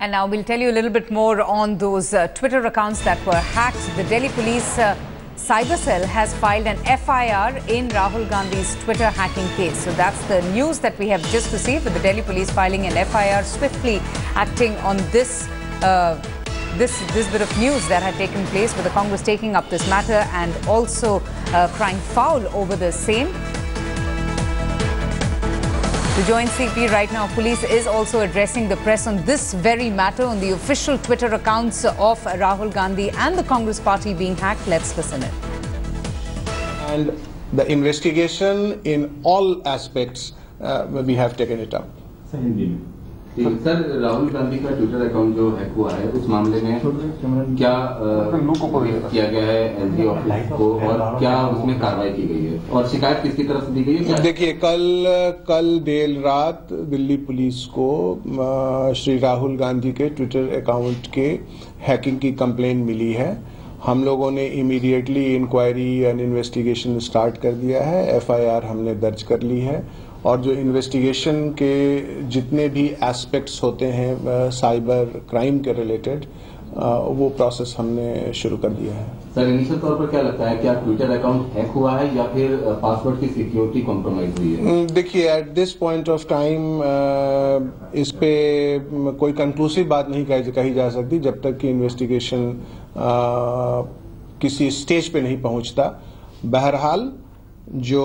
And now we'll tell you a little bit more on those Twitter accounts that were hacked. The Delhi Police Cyber Cell has filed an FIR in Rahul Gandhi's Twitter hacking case. So that's the news that we have just received, with the Delhi Police filing an FIR, swiftly acting on this bit of news that had taken place, with the Congress taking up this matter and also crying foul over the same. The Joint CP right now, police is also addressing the press on this very matter, on the official Twitter accounts of Rahul Gandhi and the Congress party being hacked. Let's listen in. And the investigation in all aspects, we have taken it up. Sir, Rahul Gandhi का Twitter account जो hack हुआ है, उस मामले में क्या किया गया है एसडी ऑफिस को, और क्या उसमें कार्रवाई की गई है, और शिकायत किसकी तरफ से दी गई है? देखिए, कल देर रात दिल्ली पुलिस को श्री राहुल गांधी के ट्विटर अकाउंट के हैकिंग की कंप्लेंट मिली है। हम लोगों ने immediately inquiry and investigation start कर दिया है। एफआईआर हमने दर्ज कर ली है, और जो इन्वेस्टिगेशन के जितने भी एस्पेक्ट्स होते हैं साइबर क्राइम के रिलेटेड, वो प्रोसेस हमने शुरू कर दिया है। सर, इनिशियल तौर पर क्या लगता है, क्या ट्विटर अकाउंट हैक हुआ है या फिर पासवर्ड की सिक्योरिटी कॉम्प्रोमाइज हुई है? देखिए, at this point of time इस पे कोई कंक्लूसिव बात नहीं कही जा सकती जब तक कि इन्वेस्टिगेशन किसी स्टेज पे नहीं पहुंचता। बहरहाल जो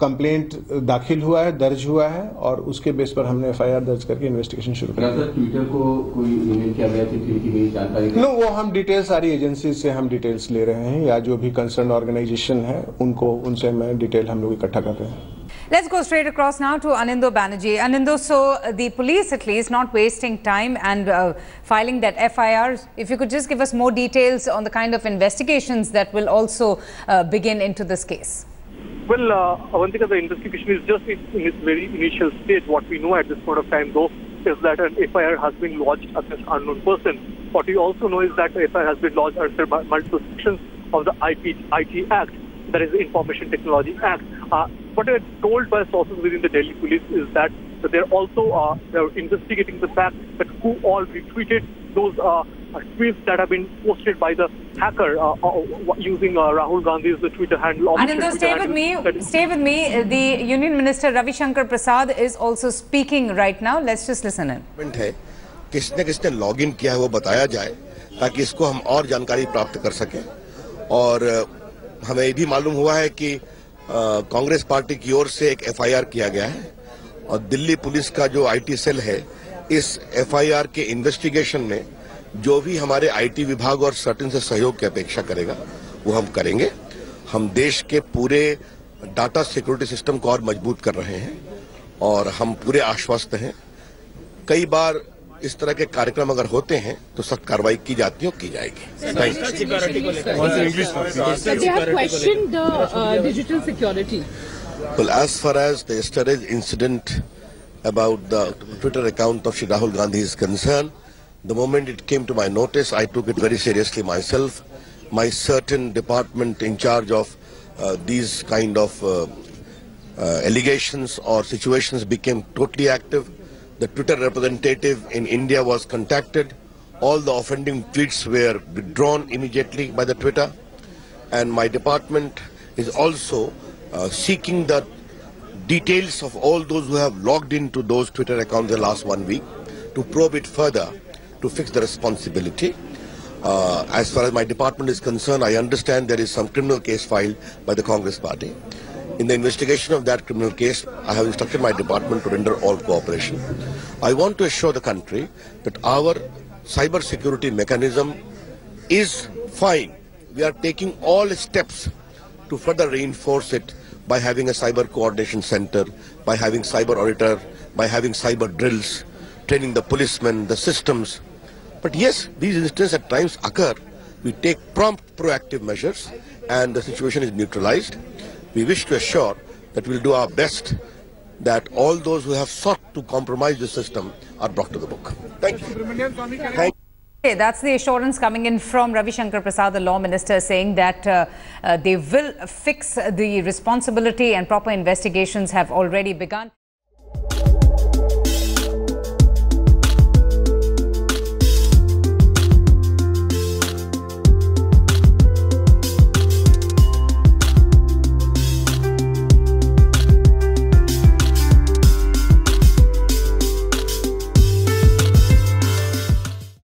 कंप्लेंट दाखिल हुआ है, दर्ज हुआ है, और उसके बेस पर हमने एफआईआर दर्ज करके इन्वेस्टिगेशन शुरू कर दिया। ट्विटर को कोई ईमेल किया गया की जानकारी? नो, वो हम डिटेल सारी एजेंसी से हम डिटेल्स ले रहे हैं, या जो भी कंसर्न ऑर्गेनाइजेशन है उनसे मैं डिटेल हम लोग इकट्ठा कर रहे हैं। Let's go straight across now to Anindo Banerjee. Anindo, so the police at least not wasting time and filing that FIR. If you could just give us more details on the kind of investigations that will also begin into this case. Well, Avantika, the investigation is just in its very initial stage. What we know at this point of time, though, is that an FIR has been lodged against an unknown person. What we also know is that the FIR has been lodged under multiple sections of the IT Act, that is the Information Technology Act. What we are told by sources within the Delhi police is that they're also investigating the fact that who all retweeted those tweets that have been posted by the hacker using Rahul Gandhi's Twitter handle. Anindo, stay with me. The Union Minister Ravi Shankar Prasad is also speaking right now. Let's just listen in. किसने login किया है वो बताया जाए, ताकि इसको हम और जानकारी प्राप्त कर सकें। और हमें ये भी मालूम हुआ है कि कांग्रेस पार्टी की ओर से एक एफआईआर किया गया है, और दिल्ली पुलिस का जो आईटी सेल है, इस एफआईआर के इन्वेस्टिगेशन में जो भी हमारे आईटी विभाग और सर्टेन से सहयोग की अपेक्षा करेगा वो हम करेंगे। हम देश के पूरे डाटा सिक्योरिटी सिस्टम को और मजबूत कर रहे हैं, और हम पूरे आश्वस्त हैं। कई बार इस तरह के कार्यक्रम अगर होते हैं तो सख्त कार्रवाई की जाती है और की जाएगी। Well, as far as the yesterday's incident about the Twitter account of Shri Rahul Gandhi is concerned, the moment it came to my notice, I took it very seriously myself. My certain department in charge of these kind of allegations or situations became totally active. The Twitter representative in India was contacted. All the offending tweets were withdrawn immediately by the Twitter. And my department is also seeking the details of all those who have logged into those Twitter accounts the last 1 week to probe it further, to fix the responsibility. As far as my department is concerned, I understand there is some criminal case filed by the Congress party. In the investigation of that criminal case, I have instructed my department to render all cooperation. I want to assure the country that our cyber security mechanism is fine. We are taking all steps to further reinforce it by having a cyber coordination center, by having cyber auditor, by having cyber drills, training the policemen, the systems. But yes, these incidents at times occur. We take prompt proactive measures and the situation is neutralized. We wish to assure that we'll do our best that all those who have sought to compromise the system are brought to the book. Thank you. Thank Okay, that's the assurance coming in from Ravi Shankar Prasad, the Law Minister, saying that they will fix the responsibility and proper investigations have already begun.